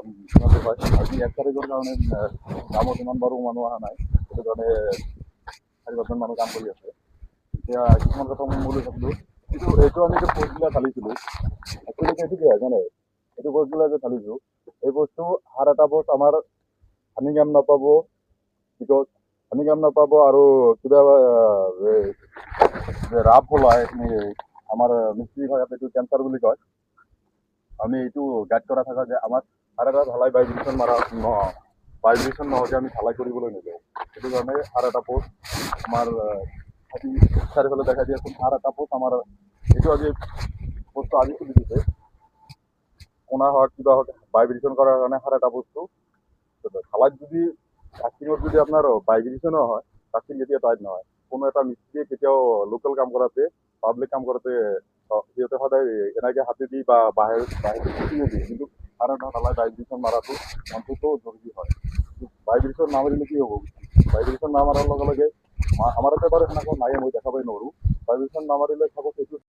কাম সিমানটো হয় আজি 1 তাৰিখৰ কাৰণে কামত ইমান বাৰু মানুহ অহা নাই সেইটো কাৰণে 4-5জন মানুহ কাম কৰি আছে এতিয়া কিছুমান কথা মই বুলি ভাবিলোঁ কিন্তু এইটো আমি যে পষ্টবিলাক ঢালিছিলোঁ একচুৱেলি এইটো কি হয় জানে এইটো পষ্টবিলাক যে ঢালিছোঁ এই বস্তু আৰু এটা পষ্ট আমাৰ আমি কাম নাপাব বিকজ আমি কাম নাপাব আৰু কিবা যে ৰাপ ওলায় আমাৰ মিস্ত্ৰী ভাষাত এইটো কেঞ্চাৰ বুলি কয় আমি এইটো গাইড কৰা থকা যে আমাৰ আৰু এটা ঢালাই ভাইব্ৰেশ্যন মাৰা ভাইব্ৰেশ্যন নহওঁতে আমি ঢালাই কৰিবলৈ নিদিওঁ সেইটো কাৰণে আৰু এটা পষ্ট আমাৰ চাৰিওফালে দেখাই দিয়াচোন আৰু এটা পষ্ট আমাৰ এইটো আজি পষ্টটো আজি খুলি দিছে কোনা হওক কিবা হওক ভাইব্ৰেশ্যন কৰাৰ কাৰণে আৰু এটা বস্তু ঢালাইত যদি কাষ্টিঙত যদি আপোনাৰ ভাইব্ৰেশ্যনো হয় কাষ্টিং কেতিয়া টাইট নহয় কোনো এটা মিস্ত্ৰীয়ে কেতিয়াও লোকেল কাম কৰাতে পাব্লিক কাম কৰোঁতে সিহঁতে সদায় এনেকৈ হাতেদি বা বাহিৰে দিয়ে কিন্তু আৰু এটা ঢালাই ভাইব্ৰেশ্যন মাৰাটো অন্তত জৰুৰী হয় ভাইব্ৰেশ্যন নামাৰিলে কি হ'ব ভাইব্ৰেশ্যন নামাৰাৰ লগে লগে আমাৰ এটা বাৰু সেনেকুৱা নাই মই দেখাবই নোৱাৰোঁ ভাইব্ৰেশ্যন নামাৰিলে চাব সেইটো